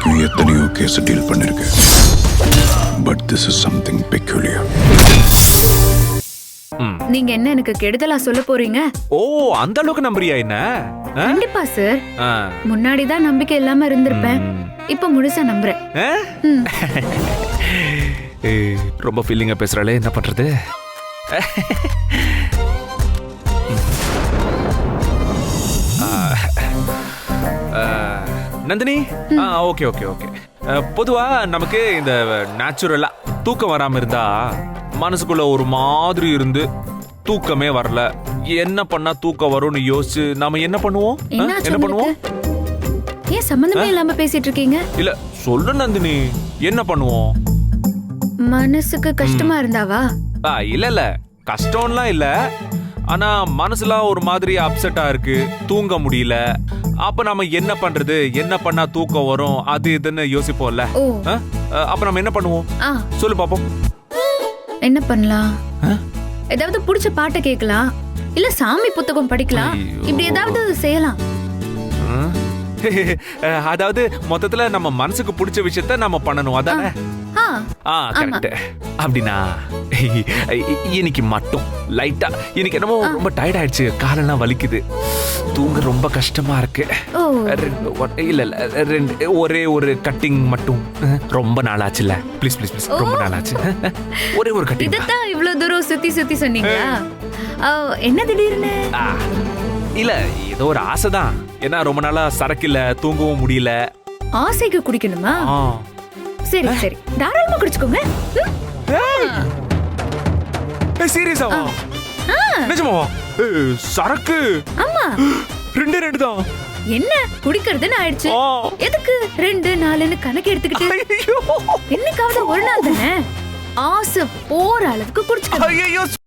வரைக்கும் எத்தனையோ case deal பண்ணிருக்கேன். But this is something peculiar. நீங்க என்ன எனக்கு கெடுதலா சொல்ல போறீங்க? ஓ, அந்த அளவுக்கு நம்புறியா என்ன? கண்டிப்பா சார். முன்னாடிதான் நம்பிக்கை இல்லாம இருந்திருப்பேன், இப்ப முழுசா நம்புறேன். ரொம்ப ஃபீலிங்கா பேசுறாளே, என்ன பண்றது? Nandini, okay okay okay. பொதுவா நமக்கு இந்த நேச்சுரலா தூக்கம் வராம இருந்தா மனசுக்குள்ள ஒரு மாதிரி இருந்து தூக்கமே வரல, என்ன பண்ணா தூக்கம் வரும்னு யோசிச்சு நாம என்ன பண்ணுவோம்? என்ன பண்ணுவோம்? ஏன் சம்பந்தமே இல்லாம பேசிட்டு இருக்கீங்க? இல்ல சொல்லு நந்தினி, என்ன பண்ணுவோம்? மனசுக்கு கஷ்டமா இருந்தாவா? இல்ல இல்ல, கஷ்டம்லாம் இல்ல. ஆனா மனசுலாம் ஒரு மாதிரி அப்செட்டா இருக்கு, தூங்க முடியல. அப்ப நம்ம என்ன பண்றது, என்ன பண்ணா தூக்கம் வரும், அது இதுன்னு யோசிப்போம்ல. அப்ப நம்ம என்ன பண்ணுவோம் சொல்லு பாப்போம். என்ன பண்ணலாம்? ஏதாவது பிடிச்ச பாட்டை கேட்கலாம், இல்ல சாமி புத்தகம் படிக்கலாம், இப்படி ஏதாவது செய்யலாம். அதாவது மொத்தத்துல நம்ம மனசுக்கு பிடிச்ச விஷயத்த நம்ம பண்ணணும், அதானே? கரெக்ட். அப்படின்னா இன்னைக்கு மட்டும் லைட்டா, இன்னைக்கு என்னமோ ரொம்ப டயர்ட் ஆயிடுச்சு, காலெல்லாம் வலிக்குது, தூங்க ரொம்ப கஷ்டமா இருக்கு. இல்ல இல்ல, ஒரே ஒரு கட்டிங் மட்டும். ரொம்ப நாளாச்சுல, ப்ளீஸ் ப்ளீஸ் ப்ளீஸ், ரொம்ப நாளாச்சு. ஒரே ஒரு கட்டிங். இதத்தான் இவ்வளவு தூரம் சுத்தி சுத்தி சொன்னீங்களா? என்ன திடீர்னு? இல்ல, ஏதோ ஒரு ஆசைதான். ஏன்னா ரொம்ப நாளா சரக்கு இல்ல, தூங்கவும் முடியல. ஆசைக்கு குடிக்கணுமா? சரி சரி, தாராளமா குடிச்சுக்கோங்க. சீரியஸாவா? நிஜமாவா? சரக்கு? ஆமா, ரெண்டு தான். என்ன குடிக்கிறதுன்னு ஆயிடுச்சு, எதுக்கு 2 4ன்னு கணக்கு எடுத்துக்கிட்டு? என்னைக்காவது ஒரு நாள் தானே, ஆசை போற அளவுக்கு குடிச்சுக்கணும்.